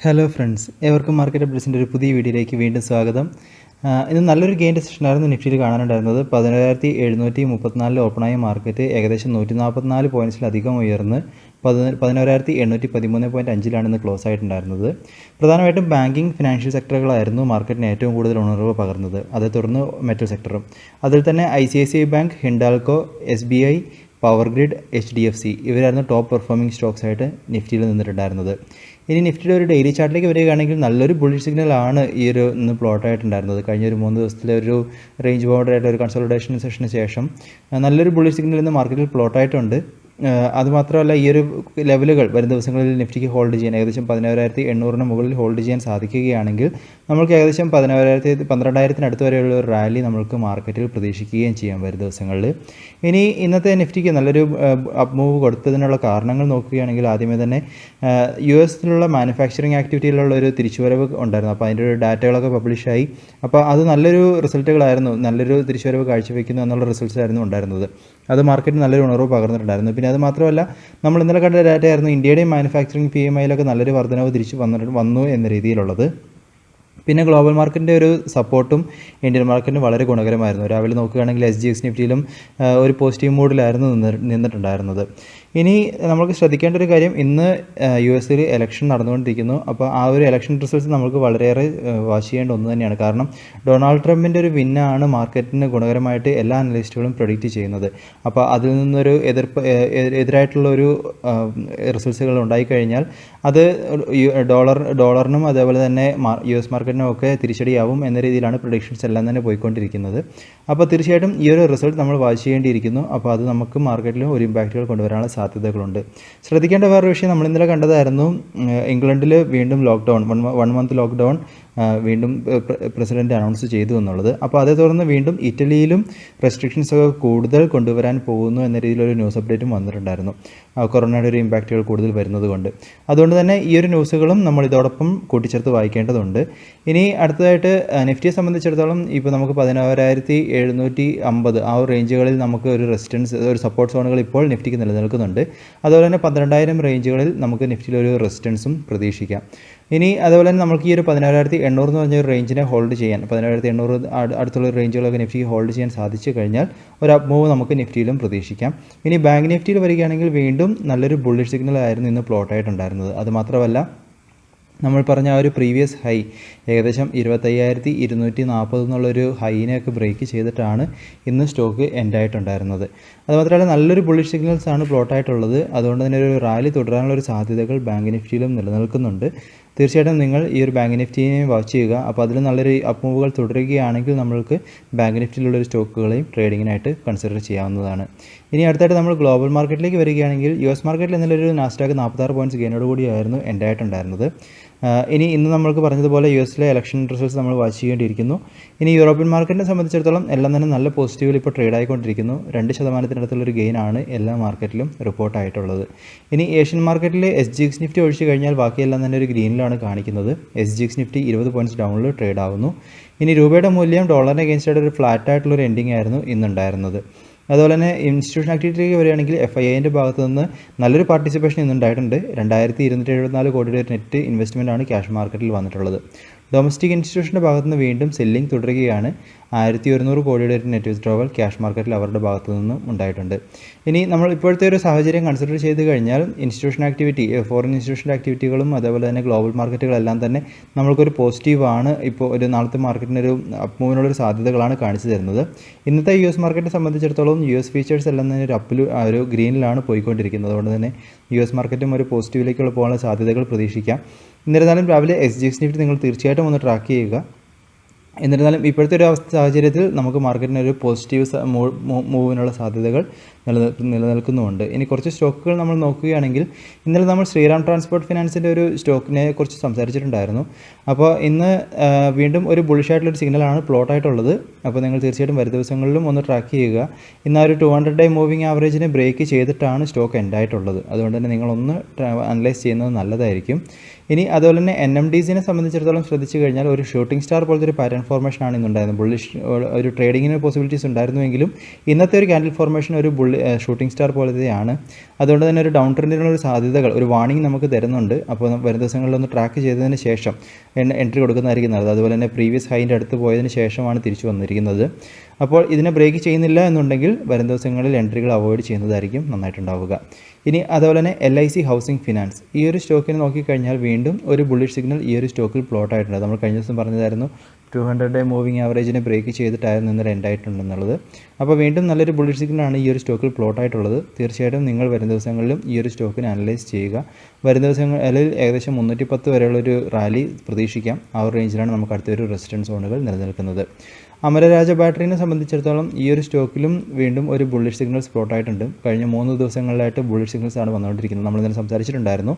Hello friends, ഏവർക്കും market അപ്ഡേറ്റ്സിൻ്റെ ഒരു പുതിയ വീഡിയോയിലേക്ക് വീണ്ടും സ്വാഗതം. ഇന്ന് നല്ലൊരു ഗെയിൻ്റെ സെഷനായിരുന്നു നിഫ്റ്റിയിൽ കാണാനുണ്ടായിരുന്നത്. 11,734 ഓപ്പണായ മാർക്കറ്റ് ഏകദേശം 144 പോയിൻറ്റ്സിലധികം ഉയർന്ന് 11,813.5 ഇന്ന് ക്ലോസ് ആയിട്ടുണ്ടായിരുന്നത്. പ്രധാനമായിട്ടും ബാങ്കിങ്, ഫിനാൻഷ്യൽ സെക്ടറുകളായിരുന്നു മാർക്കറ്റിന് ഏറ്റവും കൂടുതൽ ഉണർവ് പകർന്നത്. അതേ തുടർന്ന് മെറ്റൽ സെക്ടറും. അതിൽ തന്നെ ICICI bank, Hindalco, SBI, power grid, HDFC ഇവരായിരുന്നു ടോപ്പ് പെർഫോമിംഗ് സ്റ്റോക്സ് ആയിട്ട് നിഫ്റ്റിയിൽ നിന്നിട്ടുണ്ടായിരുന്നത്. ഇനി നിഫ്റ്റിയുടെ ഒരു ഡെയിലി ചാർട്ടിലേക്ക് വരികയാണെങ്കിൽ നല്ലൊരു ബുള്ളിഷ് സിഗ്നലാണ് ഇന്ന് പ്ലോട്ടായിട്ടുണ്ടായിരുന്നത്. കഴിഞ്ഞ ഒരു 3 ദിവസത്തിലെ ഒരു റേഞ്ച് ബൗണ്ടറായിട്ട് ഒരു കൺസോളിഡേഷൻ സെഷന് ശേഷം നല്ലൊരു ബുള്ളിഷ് സിഗ്നൽ ഇന്ന് മാർക്കറ്റിൽ പ്ലോട്ടായിട്ടുണ്ട്. അതുമാത്രമല്ല, ഈ ഒരു ലെവലുകൾ വരും ദിവസങ്ങളിൽ നിഫ്റ്റിക്ക് ഹോൾഡ് ചെയ്യാൻ ഏകദേശം 11,800 മുകളിൽ ഹോൾഡ് ചെയ്യാൻ സാധിക്കുകയാണെങ്കിൽ നമുക്ക് ഏകദേശം 12,000 വരെയുള്ള ഒരു റാലി നമുക്ക് മാർക്കറ്റിൽ പ്രതീക്ഷിക്കുകയും ചെയ്യാം വരും ദിവസങ്ങളിൽ. ഇനി ഇന്നത്തെ നിഫ്റ്റിക്ക് നല്ലൊരു അപ്പ് മൂവ് കൊടുത്തതിനുള്ള കാരണങ്ങൾ നോക്കുകയാണെങ്കിൽ ആദ്യമേ തന്നെ US-ലുള്ള മാനുഫാക്ചറിങ് ആക്ടിവിറ്റിയിലുള്ള ഒരു തിരിച്ചുവരവ് ഉണ്ടായിരുന്നു. അപ്പോൾ അതിൻ്റെ ഒരു ഡാറ്റകളൊക്കെ പബ്ലിഷായി. അപ്പോൾ അത് നല്ലൊരു റിസൾട്ടുകളായിരുന്നു, നല്ലൊരു തിരിച്ചുവരവ് കാഴ്ചവെക്കുന്നു എന്നുള്ള റിസൾട്ട്സ് ആയിരുന്നു ഉണ്ടായിരുന്നത്. അത് മാർക്കറ്റിന് നല്ലൊരു ഉണർവ് പകർന്നിട്ടുണ്ടായിരുന്നു. പിന്നെ അത് മാത്രമല്ല, നമ്മൾ ഇന്നലെ കണ്ട ഡാറ്റ ആയിരുന്നു ഇന്ത്യയുടെയും മാനുഫാക്ചറിങ് PMI-യിലൊക്കെ നല്ലൊരു വർധനവ് തിരിച്ച് വന്നു എന്ന രീതിയിലുള്ളത്. പിന്നെ ഗ്ലോബൽ മാർക്കറ്റിൻ്റെ ഒരു സപ്പോർട്ടും ഇന്ത്യൻ മാർക്കറ്റിന് വളരെ ഗുണകരമായിരുന്നു. രാവിലെ നോക്കുകയാണെങ്കിൽ SGX നിഫ്റ്റിയിലും ഒരു പോസിറ്റീവ് മൂഡിലായിരുന്നു നിന്നിട്ടുണ്ടായിരുന്നത്. ഇനി നമുക്ക് ശ്രദ്ധിക്കേണ്ട ഒരു കാര്യം, ഇന്ന് US-ൽ ഇലക്ഷൻ നടന്നുകൊണ്ടിരിക്കുന്നു. അപ്പോൾ ആ ഒരു ഇലക്ഷൻ റിസൾട്ട്സ് നമുക്ക് വളരെയേറെ വാച്ച് ചെയ്യേണ്ട ഒന്ന് തന്നെയാണ്. കാരണം ഡൊണാൾഡ് ട്രംപിൻ്റെ ഒരു വിന്നാണ് മാർക്കറ്റിന് ഗുണകരമായിട്ട് എല്ലാ അനലിസ്റ്റുകളും പ്രൊഡിക്റ്റ് ചെയ്യുന്നത്. അപ്പോൾ അതിൽ നിന്നൊരു എതിരായിട്ടുള്ള ഒരു റിസൾട്ട്സുകൾ ഉണ്ടായിക്കഴിഞ്ഞാൽ അത് ഡോളറിനും അതേപോലെ തന്നെ US മാർക്കറ്റിനും ഒക്കെ തിരിച്ചടിയാവും എന്ന രീതിയിലാണ് പ്രൊഡിക്ഷൻസ് എല്ലാം തന്നെ പോയിക്കൊണ്ടിരിക്കുന്നത്. അപ്പോൾ തീർച്ചയായിട്ടും ഈ ഒരു റിസൾട്ട് നമ്മൾ വാച്ച് ചെയ്യേണ്ടിയിരിക്കുന്നു. അപ്പോൾ അത് നമുക്ക് മാർക്കറ്റിലും ഒരു ഇമ്പാക്റ്റുകൾ കൊണ്ടുവരാനുള്ള സാധ്യതകളുണ്ട്. ശ്രദ്ധിക്കേണ്ട വേറൊരു വിഷയം, നമ്മൾ ഇന്നലെ കണ്ടതായിരുന്നു ഇംഗ്ലണ്ടിൽ വീണ്ടും ലോക്ക്ഡൗൺ, 1 മന്ത് ലോക്ക്ഡൗൺ വീണ്ടും പ്രസിഡന്റ് അനൗൺസ് ചെയ്തു എന്നുള്ളത്. അപ്പോൾ അതേ തുടർന്ന് വീണ്ടും ഇറ്റലിയിലും റെസ്ട്രിക്ഷൻസ് ഒക്കെ കൂടുതൽ കൊണ്ടുവരാൻ പോകുന്നു എന്ന രീതിയിലൊരു ന്യൂസ് അപ്ഡേറ്റും വന്നിട്ടുണ്ടായിരുന്നു, കൊറോണയുടെ ഒരു ഇമ്പാക്റ്റുകൾ കൂടുതൽ വരുന്നത് കൊണ്ട്. അതുകൊണ്ട് തന്നെ ഈ ഒരു ന്യൂസുകളും നമ്മൾ ഇതോടൊപ്പം കൂട്ടിച്ചേർത്ത് വായിക്കേണ്ടതുണ്ട്. ഇനി അടുത്തതായിട്ട് നിഫ്റ്റിയെ സംബന്ധിച്ചിടത്തോളം ഇപ്പോൾ നമുക്ക് 11,750 ആ ഒരു റേഞ്ചുകളിൽ നമുക്ക് ഒരു ഒരു സപ്പോർട്ട് സോണുകൾ ഇപ്പോൾ നിഫ്റ്റിക്ക് നിലനിൽക്കുന്നുണ്ട്. അതുപോലെ തന്നെ 12,000 റേഞ്ചുകളിൽ നമുക്ക് നിഫ്റ്റിയിൽ ഒരു റെസിസ്റ്റൻസും പ്രതീക്ഷിക്കാം. ഇനി അതുപോലെ തന്നെ നമുക്ക് ഈ ഒരു 11,800 എന്ന് പറഞ്ഞ ഒരു റേഞ്ചിനെ ഹോൾഡ് ചെയ്യാൻ, 11,800 അടുത്തുള്ള റേഞ്ചുകളൊക്കെ നിഫ്റ്റിക്ക് ഹോൾഡ് ചെയ്യാൻ സാധിച്ചു കഴിഞ്ഞാൽ ഒരു അപ്പ് മൂവ് നമുക്ക് നിഫ്റ്റിയിലും പ്രതീക്ഷിക്കാം. ഇനി ബാങ്ക് നിഫ്റ്റിയിൽ വരികയാണെങ്കിൽ വീണ്ടും നല്ലൊരു ബുള്ളിഷ് സിഗ്നൽ ആയിരുന്നു ഇന്ന് പ്ലോട്ടായിട്ടുണ്ടായിരുന്നത്. അതുമാത്രമല്ല, നമ്മൾ പറഞ്ഞ ആ ഒരു പ്രീവിയസ് ഹൈ ഏകദേശം 25,240 എന്നുള്ളൊരു ഹൈനെയൊക്കെ ബ്രേക്ക് ചെയ്തിട്ടാണ് ഇന്ന് സ്റ്റോക്ക് എൻഡായിട്ടുണ്ടായിരുന്നത്. അതുമാത്രമല്ല, നല്ലൊരു ബുള്ളിഷ് സിഗ്നൽസാണ് പ്ലോട്ടായിട്ടുള്ളത്. അതുകൊണ്ട് തന്നെ ഒരു റാലി തുടരാനുള്ളൊരു സാധ്യതകൾ ബാങ്ക് നിഫ്റ്റിയിലും നിലനിൽക്കുന്നുണ്ട്. തീർച്ചയായിട്ടും നിങ്ങൾ ഈ ഒരു ബാങ്ക് നിഫ്റ്റിനെ വാച്ച് ചെയ്യുക. അപ്പോൾ അതിൽ നല്ലൊരു അപ്പ് മൂവുകൾ തുടരുകയാണെങ്കിൽ നമ്മൾക്ക് ബാങ്ക് നിഫ്റ്റിയിലുള്ളൊരു സ്റ്റോക്കുകളെയും ട്രേഡിങ്ങിനായിട്ട് കൺസിഡർ ചെയ്യാവുന്നതാണ്. ഇനി അടുത്തായിട്ട് നമ്മൾ ഗ്ലോബൽ മാർക്കറ്റിലേക്ക് വരികയാണെങ്കിൽ US മാർക്കറ്റിൽ ഇന്നലെ ഒരു നാസ്ഡാക്ക് 46 പോയിൻറ്റ്സ് ഗെയിനോട് കൂടിയായിരുന്നു എൻഡായിട്ടുണ്ടായിരുന്നത്. ഇന്ന് നമ്മൾക്ക് പറഞ്ഞതുപോലെ US-ലെ ഇലക്ഷൻ റിസൾട്ട്സ് നമ്മൾ വാച്ച് ചെയ്യേണ്ടിയിരിക്കുന്നു. ഇനി യൂറോപ്യൻ മാർക്കറ്റിനെ സംബന്ധിച്ചിടത്തോളം എല്ലാം തന്നെ നല്ല പോസിറ്റീവിൽ ഇപ്പോൾ ട്രേഡ് ആയിക്കൊണ്ടിരിക്കുന്നു. 2% ഗെയിനാണ് എല്ലാ മാർക്കറ്റിലും റിപ്പോർട്ടായിട്ടുള്ളത്. ഇനി ഏഷ്യൻ മാർക്കറ്റിൽ SGX നിഫ്റ്റി ഒഴിച്ച് കഴിഞ്ഞാൽ ബാക്കിയെല്ലാം തന്നെ ഒരു ഗ്രീനിലാണ് കാണിക്കുന്നത്. SGX നിഫ്റ്റി 20 പോയിൻറ്റ്സ് ഡൗണിൽ ട്രേഡ് ആവുന്നു. ഇനി രൂപയുടെ മൂല്യം ഡോളറിനെ അഗേൻസ്റ്റായിട്ട് ഒരു ഫ്ലാറ്റായിട്ടുള്ളൊരു എൻഡിങ് ആയിരുന്നു ഇന്നുണ്ടായിരുന്നത്. അതുപോലെ തന്നെ ഇൻസ്റ്റിറ്റ്യൂഷൻ ആക്ടിവിറ്റിയിലേക്ക് വരികയാണെങ്കിൽ FIIൻ്റെ ഭാഗത്ത് നിന്ന് നല്ലൊരു പാർട്ടിസിപ്പേഷൻ ഇന്നുണ്ടായിട്ടുണ്ട്. 2,274 കോടിയുടെ ഒരു നെറ്റ് ഇൻവെസ്റ്റ്മെൻറ്റാണ് ക്യാഷ് മാർക്കറ്റിൽ വന്നിട്ടുള്ളത്. ഡൊമസ്റ്റിക് ഇൻസ്റ്റിറ്റ്യൂഷൻ്റെ ഭാഗത്ത് നിന്ന് വീണ്ടും സെല്ലിംഗ് തുടരുകയാണ്. 1,100 കോടിയുടെ ഒരു നെറ്റ് വിത്ഡ്രോവൽ ക്യാഷ് മാർക്കറ്റിൽ അവരുടെ ഭാഗത്തു നിന്നും ഉണ്ടായിട്ടുണ്ട്. ഇനി നമ്മൾ ഇപ്പോഴത്തെ ഒരു സാഹചര്യം കൺസിഡർ ചെയ്ത് കഴിഞ്ഞാൽ ഇൻസ്റ്റിറ്റ്യൂഷൻ ആക്ടിവിറ്റി, ഫോറിൻ ഇൻസ്റ്റിറ്റ്യൂഷൻ ആക്ടിവിറ്റികളും അതേപോലെ തന്നെ ഗ്ലോബൽ മാർക്കറ്റുകളെല്ലാം തന്നെ നമ്മൾക്കൊരു പോസിറ്റീവാണ്. ഇപ്പോൾ ഒരു നാളത്തെ മാർക്കറ്റിനൊരു അപ്പ് മൂവിനുള്ളൊരു സാധ്യതകളാണ് കാണിച്ചു തരുന്നത്. ഇന്നത്തെ US മാർക്കറ്റിനെ സംബന്ധിച്ചിടത്തോളം US ഫീച്ചേഴ്സ് എല്ലാം തന്നെ ഒരു ഗ്രീനിലാണ് പോയിക്കൊണ്ടിരിക്കുന്നത്. അതുകൊണ്ട് തന്നെ US മാർക്കറ്റും ഒരു പോസിറ്റീവിലേക്കുള്ള പോകാനുള്ള സാധ്യതകൾ പ്രതീക്ഷിക്കാം. എന്നിരുന്നാലും രാവിലെ SGX നിഫ്റ്റി നിങ്ങൾ തീർച്ചയായിട്ടും ഒന്ന് ട്രാക്ക് ചെയ്യുക. എന്നിരുന്നാലും ഇപ്പോഴത്തെ ഒരു സാഹചര്യത്തിൽ നമുക്ക് മാർക്കറ്റിനൊരു പോസിറ്റീവ് മൂവിനുള്ള സാധ്യതകൾ നിലനിൽക്കുന്നുമുണ്ട്. ഇനി കുറച്ച് സ്റ്റോക്കുകൾ നമ്മൾ നോക്കുകയാണെങ്കിൽ ഇന്നലെ നമ്മൾ ശ്രീറാം ട്രാൻസ്പോർട്ട് ഫിനാൻസിൻ്റെ ഒരു സ്റ്റോക്കിനെ കുറിച്ച് സംസാരിച്ചിട്ടുണ്ടായിരുന്നു. അപ്പോൾ ഇന്ന് വീണ്ടും ഒരു ബുള്ളിഷായിട്ടുള്ളൊരു സിഗ്നലാണ് പ്ലോട്ടായിട്ടുള്ളത്. അപ്പോൾ നിങ്ങൾ തീർച്ചയായിട്ടും വരും ദിവസങ്ങളിലും ഒന്ന് ട്രാക്ക് ചെയ്യുക. ഇന്ന് ഒരു 200-ഡേ മൂവിങ് ആവറേജിനെ ബ്രേക്ക് ചെയ്തിട്ടാണ് സ്റ്റോക്ക് എൻഡായിട്ടുള്ളത്. അതുകൊണ്ട് തന്നെ നിങ്ങളൊന്ന് അനലൈസ് ചെയ്യുന്നത് നല്ലതായിരിക്കും. ഇനി അതുപോലെ തന്നെ NMDCനെ സംബന്ധിച്ചിടത്തോളം ശ്രദ്ധിച്ചു കഴിഞ്ഞാൽ ഒരു ഷൂട്ടിംഗ് സ്റ്റാർ പോലത്തെ ഒരു പാറ്റേൺ ഫോർമേഷനാണ് ഇന്നുണ്ടായിരുന്നത്. ബുള്ളിഷ് ഒരു ട്രേഡിങ്ങിന് പോസിബിലിറ്റീസ് ഉണ്ടായിരുന്നുവെങ്കിലും ഇന്നത്തെ ഒരു ക്യാൻഡിൽ ഫോർമേഷൻ ഒരു ഷൂട്ടിംഗ് സ്റ്റാർ പോലത്തെയാണ്. അതുകൊണ്ട് തന്നെ ഒരു ഡൗൺ ട്രെൻഡിനുള്ള ഒരു സാധ്യതകൾ, ഒരു വാർണിംഗ് നമുക്ക് തരുന്നുണ്ട്. അപ്പോൾ വരും ദിവസങ്ങളിലൊന്ന് ട്രാക്ക് ചെയ്തതിന് ശേഷം എൻട്രി കൊടുക്കുന്നതായിരിക്കും നല്ലത്. അതുപോലെ തന്നെ പ്രീവിയസ് ഹൈൻ്റെ അടുത്ത് പോയതിന് ശേഷമാണ് തിരിച്ചു വന്നിരിക്കുന്നത്. അപ്പോൾ ഇതിനെ ബ്രേക്ക് ചെയ്യുന്നില്ല എന്നുണ്ടെങ്കിൽ വരും ദിവസങ്ങളിൽ എൻട്രികൾ അവോയ്ഡ് ചെയ്യുന്നതായിരിക്കും നന്നായിട്ടുണ്ടാവുക. ഇനി അതുപോലെ തന്നെ LIC ഹൗസിംഗ് ഫിനാൻസ്, ഈ ഒരു സ്റ്റോക്കിനെ നോക്കിക്കഴിഞ്ഞാൽ വീണ്ടും ഒരു ബുള്ളിഷ് സിഗ്നൽ ഈ ഒരു സ്റ്റോക്കിൽ പ്ലോട്ട് ആയിട്ടുണ്ട്. നമ്മൾ കഴിഞ്ഞ ദിവസം പറഞ്ഞതായിരുന്നു 200-ഡേ മൂവിങ് ആവറേജിനെ ബ്രേക്ക് ചെയ്തിട്ടായിരുന്നു ഇന്നലെ എൻഡ് ആയിട്ടുണ്ടെന്നുള്ളത്. അപ്പോൾ വീണ്ടും നല്ലൊരു ബുള്ളിഷ് സിഗ്നലാണ് ഈ ഒരു സ്റ്റോക്കിൽ പ്ലോട്ട് ആയിട്ടുള്ളത്. തീർച്ചയായിട്ടും നിങ്ങൾ വരും ദിവസങ്ങളിലും ഈ ഒരു സ്റ്റോക്കിനെ അനലൈസ് ചെയ്യുക. വരും ദിവസങ്ങളിൽ ഏകദേശം 310 വരെയുള്ളൊരു റാലി പ്രതീക്ഷിക്കാം. ആ ഒരു റേഞ്ചിലാണ് നമുക്ക് അടുത്തൊരു റെസിസ്റ്റൻസ് സോണുകൾ നിലനിൽക്കുന്നത്. അമരരാജ ബാറ്ററിനെ സംബന്ധിച്ചിടത്തോളം ഈ ഒരു സ്റ്റോക്കിലും വീണ്ടും ഒരു ബുള്ളിഷ് സിഗ്നൽസ് പ്ലോട്ട് ആയിട്ടുണ്ട്. കഴിഞ്ഞ 3 ദിവസങ്ങളിലായിട്ട് ബുള്ളിഷ് സിഗ്നൽസ് ആണ് വന്നുകൊണ്ടിരിക്കുന്നത്. നമ്മളിന്നലെ സംസാരിച്ചിട്ടുണ്ടായിരുന്നു.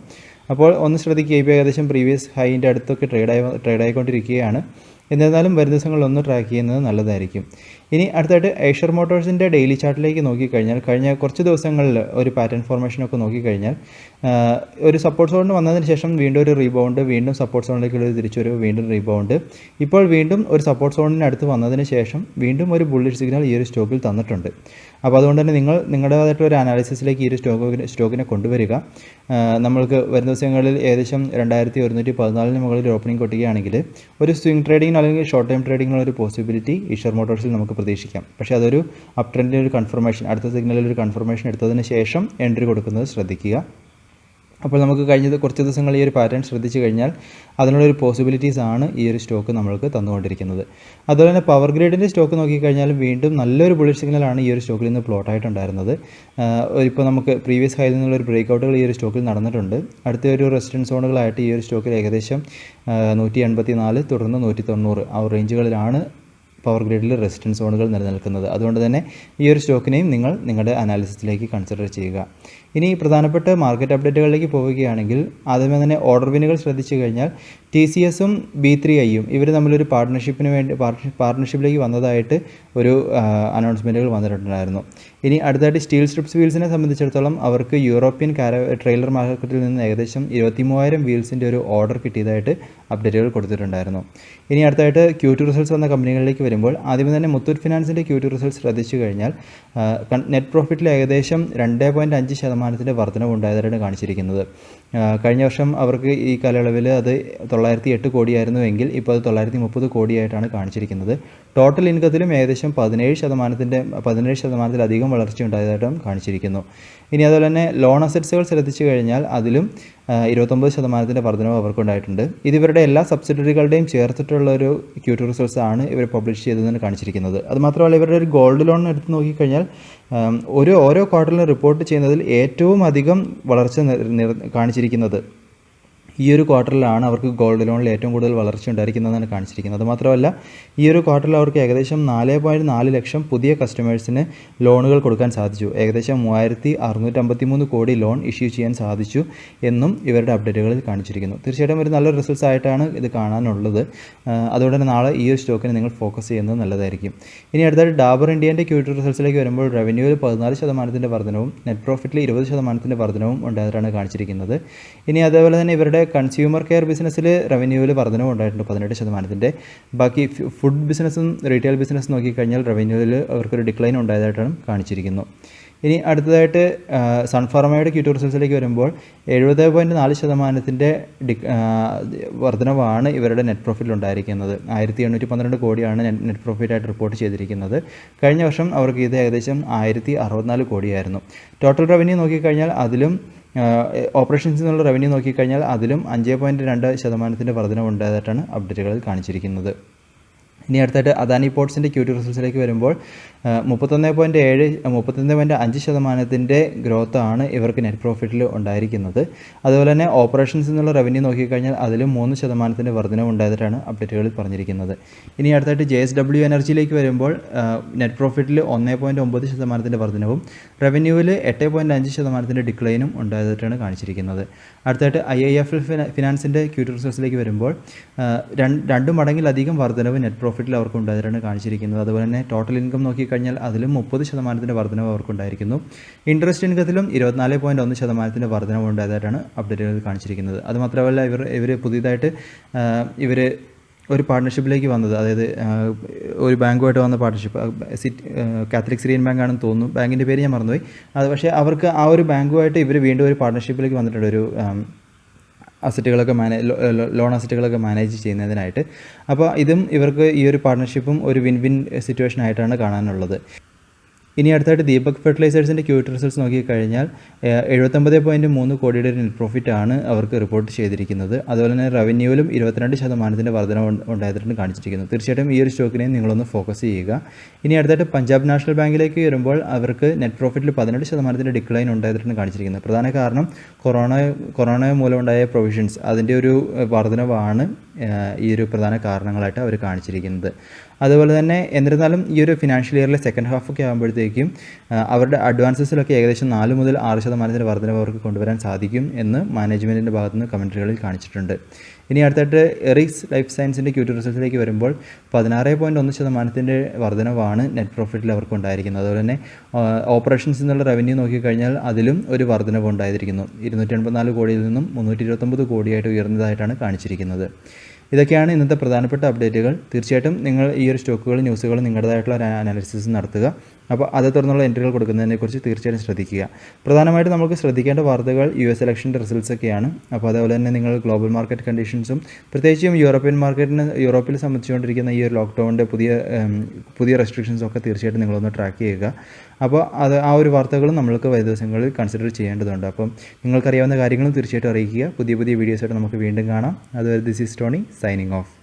അപ്പോൾ ഒന്ന് ശ്രദ്ധിക്കുക, ഇപ്പോൾ ഏകദേശം പ്രീവിയസ് ഹൈൻ്റെ അടുത്തൊക്കെ ട്രേഡ് ആയിക്കൊണ്ടിരിക്കുകയാണ്. എന്നിരുന്നാലും വരും ദിവസങ്ങളിൽ ഒന്ന് ട്രാക്ക് ചെയ്യുന്നത് നല്ലതായിരിക്കും. ഇനി അടുത്തായിട്ട് ഏഷ്യർ മോട്ടോഴ്സിൻ്റെ ഡെയിലി ചാർട്ടിലേക്ക് നോക്കിക്കഴിഞ്ഞാൽ കഴിഞ്ഞ കുറച്ച് ദിവസങ്ങളിൽ ഒരു പാറ്റേൺ ഫോർമേഷനൊക്കെ നോക്കിക്കഴിഞ്ഞാൽ ഒരു സപ്പോർട്ട് സോണിന് വന്നതിന് ശേഷം വീണ്ടും ഒരു റീബൗണ്ട്, വീണ്ടും സപ്പോർട്ട് സോണിലേക്കുള്ള തിരിച്ചൊരു വീണ്ടും റീബൗണ്ട്, ഇപ്പോൾ വീണ്ടും ഒരു സപ്പോർട്ട് സോണിന് അടുത്ത് വന്നതിന് ശേഷം വീണ്ടും ഒരു ബുള്ളിഷ് സിഗ്നൽ ഈ ഒരു സ്റ്റോക്കിൽ തന്നിട്ടുണ്ട്. അപ്പോൾ അതുകൊണ്ട് തന്നെ നിങ്ങൾ നിങ്ങളുടേതായിട്ടുള്ള ഒരു അനാലിസിസിലേക്ക് ഈ ഒരു സ്റ്റോക്കിനെ കൊണ്ടുവരിക. നമ്മൾക്ക് വരും ദിവസങ്ങളിൽ ഏകദേശം 2114 മുകളിൽ ഓപ്പണിംഗ് കൊട്ടുകയാണെങ്കിൽ ഒരു സ്വിംഗ് ട്രേഡിംഗ് അല്ലെങ്കിൽ ഷോർട്ട് ടൈം ട്രേഡിങ്ങിനുള്ള ഒരു പോസിബിലിറ്റി ഈശ്വർ മോട്ടോഴ്സിൽ നമുക്ക് പ്രതീക്ഷിക്കാം. പക്ഷേ അതൊരു അപ് ട്രെൻഡിൻ്റെ ഒരു കൺഫർമേഷൻ, അടുത്ത സിഗ്നലിൽ ഒരു കൺഫർമേഷൻ എടുത്തതിന് ശേഷം എൻട്രി കൊടുക്കുന്നത് ശ്രദ്ധിക്കുക. അപ്പോൾ നമുക്ക് കഴിഞ്ഞ കുറച്ച് ദിവസങ്ങൾ ഈ ഒരു പാറ്റേൺ ശ്രദ്ധിച്ചു കഴിഞ്ഞാൽ അതിനുള്ളൊരു പോസിബിലിറ്റീസ് ആണ് ഈ ഒരു സ്റ്റോക്ക് നമ്മൾക്ക് തന്നുകൊണ്ടിരിക്കുന്നത്. അതുപോലെ തന്നെ പവർ ഗ്രേഡിൻ്റെ സ്റ്റോക്ക് നോക്കിക്കഴിഞ്ഞാൽ വീണ്ടും നല്ലൊരു ബുള്ളിഷ് സിഗ്നലാണ് ഈ ഒരു സ്റ്റോക്കിൽ നിന്ന് പ്ലോട്ട് ആയിട്ടുണ്ടായിരുന്നത്. ഇപ്പോൾ നമുക്ക് പ്രീവിയസ് ഹൈയിൽ നിന്നുള്ളൊരു ബ്രേക്ക് ഔട്ടുകൾ ഈ ഒരു സ്റ്റോക്കിൽ നടന്നിട്ടുണ്ട്. അടുത്ത ഒരു റെസിസ്റ്റൻസ് സോണുകളായിട്ട് ഈ ഒരു സ്റ്റോക്കിൽ ഏകദേശം 184 തുടർന്ന് 190 ആ റേഞ്ചുകളിലാണ് പവർ ഗ്രേഡിൽ റെസിസ്റ്റൻസ് സോണുകൾ നിലനിൽക്കുന്നത്. അതുകൊണ്ട് തന്നെ ഈ ഒരു സ്റ്റോക്കിനെയും നിങ്ങൾ നിങ്ങളുടെ അനാലിസിസിലേക്ക് കൺസിഡർ ചെയ്യുക. ഇനി പ്രധാനപ്പെട്ട മാർക്കറ്റ് അപ്ഡേറ്റുകളിലേക്ക് പോവുകയാണെങ്കിൽ ആദ്യമേ തന്നെ ഓർഡർ വിനുകൾ ശ്രദ്ധിച്ചു കഴിഞ്ഞാൽ TCSഉം B3Iയും ഇവർ തമ്മിലൊരു പാർട്ട്ണർഷിപ്പിലേക്ക് വന്നതായിട്ട് ഒരു അനൗൺസ്മെൻറ്റുകൾ വന്നിട്ടുണ്ടായിരുന്നു. ഇനി അടുത്തായിട്ട് സ്റ്റീൽ സ്ട്രിപ്സ് വീൽസിനെ സംബന്ധിച്ചിടത്തോളം അവർക്ക് യൂറോപ്യൻ ട്രെയിലർ മാർക്കറ്റിൽ നിന്ന് ഏകദേശം 23,000 വീൽസിൻ്റെ ഒരു ഓർഡർ കിട്ടിയതായിട്ട് അപ്ഡേറ്റുകൾ കൊടുത്തിട്ടുണ്ടായിരുന്നു. ഇനി അടുത്തായിട്ട് Q2 റിസൾട്ട്സ് വന്ന കമ്പനികളിലേക്ക് വരുമ്പോൾ ആദ്യമേ തന്നെ മുത്തൂറ്റ് ഫിനാൻസിൻ്റെ Q2 റിസൾട്ട്സ് ശ്രദ്ധിച്ചു കഴിഞ്ഞാൽ നെറ്റ് പ്രോഫിറ്റിൽ ഏകദേശം 2.5% വർധനവ് ഉണ്ടായതായിട്ടാണ് കാണിച്ചിരിക്കുന്നത്. കഴിഞ്ഞ വർഷം അവർക്ക് ഈ കാലയളവിൽ അത് 908 കോടിയായിരുന്നുവെങ്കിൽ ഇപ്പോൾ അത് 930 കോടിയായിട്ടാണ് കാണിച്ചിരിക്കുന്നത്. ടോട്ടൽ ഇൻകത്തിലും ഏകദേശം 17%-ലധികം വളർച്ച ഉണ്ടായതായിട്ടും കാണിച്ചിരിക്കുന്നു. ഇനി അതുപോലെ തന്നെ ലോൺ അസറ്റ്സുകൾ ശ്രദ്ധിച്ചു കഴിഞ്ഞാൽ അതിലും 29% വർധനവ് അവർക്കുണ്ടായിട്ടുണ്ട്. ഇത് ഇവരുടെ എല്ലാ സബ്സിഡറികളുടെയും ചേർത്തിട്ടുള്ളൊരു Q2 റിസൾട്ട്സ് ആണ് ഇവർ പബ്ലിഷ് ചെയ്തതെന്ന് കാണിച്ചിരിക്കുന്നത്. അതുമാത്രമല്ല ഇവരുടെ ഒരു ഗോൾഡ് ലോൺ എടുത്ത് നോക്കിക്കഴിഞ്ഞാൽ ഓരോ ക്വാർട്ടറിലും റിപ്പോർട്ട് ചെയ്യുന്നതിൽ ഏറ്റവും അധികം വളർച്ച കാണിച്ചിരിക്കുന്നത് ഈ ഒരു ക്വാർട്ടറിലാണ് അവർക്ക് ഗോൾഡ് ലോണിൽ ഏറ്റവും കൂടുതൽ വളർച്ച ഉണ്ടായിരിക്കുന്നതെന്നാണ് കാണിച്ചിരിക്കുന്നത്. അതുമാത്രമല്ല ഈ ഒരു ക്വാർട്ടറിൽ അവർക്ക് ഏകദേശം 4.4 ലക്ഷം പുതിയ കസ്റ്റമേഴ്സിന് ലോണുകൾ കൊടുക്കാൻ സാധിച്ചു. ഏകദേശം 3,653 കോടി ലോൺ ഇഷ്യൂ ചെയ്യാൻ സാധിച്ചു എന്നും ഇവരുടെ അപ്ഡേറ്റുകളിൽ കാണിച്ചിരിക്കുന്നു. തീർച്ചയായിട്ടും ഒരു നല്ല റിസൾട്ട്സ് ആയിട്ടാണ് ഇത് കാണാനുള്ളത്. അതുകൊണ്ട് തന്നെ നാളെ ഈ ഒരു സ്റ്റോക്കിനെ നിങ്ങൾ ഫോക്കസ് ചെയ്യുന്നത് നല്ലതായിരിക്കും. ഇനി അടുത്തായിട്ട് ഡാബർ ഇന്ത്യൻ്റെ Q2 റിസൾട്ട്സിലേക്ക് വരുമ്പോൾ റവന്യൂവിൽ 14% വർധനവും നെറ്റ് പ്രോഫിറ്റിൽ 20% വർധനവും ഉണ്ടായിട്ടാണ് കാണിച്ചിരിക്കുന്നത്. ഇനി അതേപോലെ തന്നെ ഇവരുടെ കൺസ്യൂമർ കെയർ ബിസിനസ്സിൽ റവന്യൂവിൽ വർധനവ് ഉണ്ടായിട്ടുണ്ട് 18%. ബാക്കി ഫുഡ് ബിസിനസ്സും റീറ്റെയിൽ ബിസിനസ്സും നോക്കിക്കഴിഞ്ഞാൽ റവന്യൂവിൽ അവർക്കൊരു ഡിക്ലൈൻ ഉണ്ടായതായിട്ടാണ് കാണിച്ചിരിക്കുന്നു. ഇനി അടുത്തതായിട്ട് സൺഫാർമയുടെ Q2 റിസൾട്ട്സിലേക്ക് വരുമ്പോൾ 70.4% വർധനവാണ് ഇവരുടെ നെറ്റ് പ്രോഫിറ്റിൽ ഉണ്ടായിരിക്കുന്നത്. 1,812 കോടിയാണ് നെറ്റ് പ്രോഫിറ്റായിട്ട് റിപ്പോർട്ട് ചെയ്തിരിക്കുന്നത്. കഴിഞ്ഞ വർഷം അവർക്ക് ഇത് ഏകദേശം 1,064 കോടിയായിരുന്നു. ടോട്ടൽ റവന്യൂ നോക്കിക്കഴിഞ്ഞാൽ അതിലും ഓപ്പറേഷൻസിൽ നിന്നുള്ള റവന്യൂ നോക്കിക്കഴിഞ്ഞാൽ അതിലും 5.2% വർധനവ് ഉണ്ടായതായിട്ടാണ് അപ്ഡേറ്റുകളിൽ കാണിച്ചിരിക്കുന്നത്. ഇനി അടുത്തായിട്ട് അദാനി പോർട്സിൻ്റെ Q2 റിസൾട്ട്സിലേക്ക് വരുമ്പോൾ 31.5% ഗ്രോത്താണ് ഇവർക്ക് നെറ്റ് പ്രോഫിറ്റിൽ ഉണ്ടായിരിക്കുന്നത്. അതുപോലെ തന്നെ ഓപ്പറേഷൻസിൽ നിന്നുള്ള റവന്യൂ നോക്കിക്കഴിഞ്ഞാൽ അതിലും 3% വർധനവ് ഉണ്ടായതായിട്ടാണ് അപ്ഡേറ്റുകളിൽ പറഞ്ഞിരിക്കുന്നത്. ഇനി അടുത്തായിട്ട് JSW എനർജിയിലേക്ക് വരുമ്പോൾ നെറ്റ് പ്രോഫിറ്റിൽ 1.9% വർധനവും റവന്യൂവിൽ 8.5% ഡിക്ലൈനും ഉണ്ടായതായിട്ടാണ് കാണിച്ചിരിക്കുന്നത്. അടുത്തായിട്ട് IIFL ഫിനാൻസിൻ്റെ Q2 റിസൾട്ട്സിലേക്ക് വരുമ്പോൾ 2 മടങ്ങിലധികം വർധനവ് നെറ്റ് പ്രോഫിറ്റിൽ അവർക്ക് ഉണ്ടായതാണ് കാണിച്ചിരിക്കുന്നത്. അതുപോലെ തന്നെ ടോട്ടൽ ഇൻകം നോക്കിക്കഴിഞ്ഞാൽ അതിലും 30% വർധനവ് അവർക്കുണ്ടായിരിക്കുന്നു. ഇൻട്രസ്റ്റ് ഇൻകത്തിലും 24.1% വർധനവ് ഉണ്ടായതായിട്ടാണ് അപ്ഡേറ്റുകൾ കാണിച്ചിരിക്കുന്നത്. അതുമാത്രമല്ല ഇവർ പുതിയതായിട്ട് ഒരു പാർട്ട്ണർഷിപ്പിലേക്ക് വന്നത്, അതായത് ഒരു ബാങ്കുമായിട്ട് വന്ന പാർട്ട്ണർഷിപ്പ്, കാത്തലിക് സിറിയൻ ബാങ്കാണെന്ന് തോന്നുന്നു, ബാങ്കിൻ്റെ പേര് ഞാൻ മറന്നുപോയി. അത് പക്ഷേ അവർക്ക് ആ ഒരു ബാങ്കുമായിട്ട് ഇവർ വീണ്ടും ഒരു പാർട്ട്ണർഷിപ്പിലേക്ക് വന്നിട്ടുണ്ട്, ഒരു അസറ്റുകളൊക്കെ ലോൺ അസറ്റുകളൊക്കെ മാനേജ് ചെയ്യുന്നതിനായിട്ട്. അപ്പോൾ ഇവർക്ക് ഈ ഒരു പാർട്ട്ണർഷിപ്പും ഒരു വിൻ വിൻ സിറ്റുവേഷൻ ആയിട്ടാണ് കാണാനുള്ളത്. ഇനി അടുത്തായിട്ട് ദീപക് ഫെർട്ടിലൈസേഴ്സിൻ്റെ Q2 റിസൾട്ട്സ് നോക്കിക്കഴിഞ്ഞാൽ 79.3 കോടിയുടെ ഒരു നെറ്റ് പ്രോഫിറ്റാണ് അവർക്ക് റിപ്പോർട്ട് ചെയ്തിരിക്കുന്നത്. അതുപോലെ തന്നെ റവന്യൂവിലും 22% വർധന ഉണ്ടായതായിട്ടാണ് കാണിച്ചിരിക്കുന്നത്. തീർച്ചയായിട്ടും ഈ ഒരു സ്റ്റോക്കിനെയും നിങ്ങളൊന്ന് ഫോക്കസ് ചെയ്യുക. ഇനി അടുത്തായിട്ട് പഞ്ചാബ് നാഷണൽ ബാങ്കിലേക്ക് വരുമ്പോൾ അവർക്ക് നെറ്റ് പ്രോഫിറ്റിൽ 18% ഡിക്ലൈൻ ഉണ്ടായതായിട്ടാണ് കാണിച്ചിരിക്കുന്നത്. പ്രധാന കാരണം കൊറോണ മൂലമുണ്ടായ പ്രൊവിഷൻസ്, അതിൻ്റെ ഒരു വർധനവാണ് ഈ ഒരു പ്രധാന കാരണങ്ങളായിട്ട് അവർ കാണിച്ചിരിക്കുന്നത്. അതുപോലെ തന്നെ എന്നിരുന്നാലും ഈ ഒരു ഫിനാൻഷ്യൽ ഇയറിലെ സെക്കൻഡ് ഹാഫൊക്കെ ആകുമ്പോഴത്തേക്കും അവരുടെ അഡ്വാൻസസിലൊക്കെ ഏകദേശം 4 മുതൽ 6% വർധനവ് അവർക്ക് കൊണ്ടുവരാൻ സാധിക്കും എന്ന് മാനേജ്മെൻറ്റിൻ്റെ ഭാഗത്തുനിന്ന് കമൻട്രികളിൽ കാണിച്ചിട്ടുണ്ട്. ഇനി അടുത്തായിട്ട് എറിക്സ് ലൈഫ് സയൻസിൻ്റെ Q2 റിസൾട്ടിലേക്ക് വരുമ്പോൾ 16.1% വർധനവാണ് നെറ്റ് പ്രോഫിറ്റിൽ അവർക്ക് ഉണ്ടായിരിക്കുന്നത്. അതുപോലെ തന്നെ ഓപ്പറേഷൻസിൽ നിന്നുള്ള റവന്യൂ നോക്കിക്കഴിഞ്ഞാൽ അതിലും ഒരു വർധനവ് ഉണ്ടായിരിക്കുന്നു. 284 കോടിയിൽ നിന്നും 329 കോടിയായിട്ട് ഉയർന്നതായിട്ടാണ് കാണിച്ചിരിക്കുന്നത്. ഇതൊക്കെയാണ് ഇന്നത്തെ പ്രധാനപ്പെട്ട അപ്ഡേറ്റുകൾ. തീർച്ചയായിട്ടും നിങ്ങൾ ഈ ഒരു സ്റ്റോക്കുകൾ, ന്യൂസുകൾ നിങ്ങളുടേതായിട്ടുള്ള ഒരു അനാലിസിസ് നടത്തുക. അപ്പോൾ അതേ തുടർന്നുള്ള എൻട്രികൾ കൊടുക്കുന്നതിനെക്കുറിച്ച് തീർച്ചയായിട്ടും ശ്രദ്ധിക്കുക. പ്രധാനമായിട്ട് നമുക്ക് ശ്രദ്ധിക്കേണ്ട വാർത്തകൾ US ഇലക്ഷൻ്റെ റിസൾട്ട്സൊക്കെയാണ്. അപ്പോൾ അതേപോലെ തന്നെ നിങ്ങൾ ഗ്ലോബൽ മാർക്കറ്റ് കണ്ടീഷൻസും പ്രത്യേകിച്ചും യൂറോപ്പിൽ സംബന്ധിച്ചുകൊണ്ടിരിക്കുന്ന ഈ ഒരു ലോക്ക്ഡൗണിൻ്റെ പുതിയ റെസ്ട്രിക്ഷൻസും ഒക്കെ തീർച്ചയായിട്ടും നിങ്ങളൊന്ന് ട്രാക്ക് ചെയ്യുക. അപ്പോൾ ആ ഒരു വാർത്തകളും നമ്മൾക്ക് വരും ദിവസങ്ങളിൽ കൺസിഡർ ചെയ്യേണ്ടതുണ്ട്. അപ്പം നിങ്ങൾക്കറിയാവുന്ന കാര്യങ്ങളും തീർച്ചയായിട്ടും അറിയിക്കുക. പുതിയ വീഡിയോസായിട്ട് നമുക്ക് വീണ്ടും കാണാം. അതുവരെ this is Tony signing off.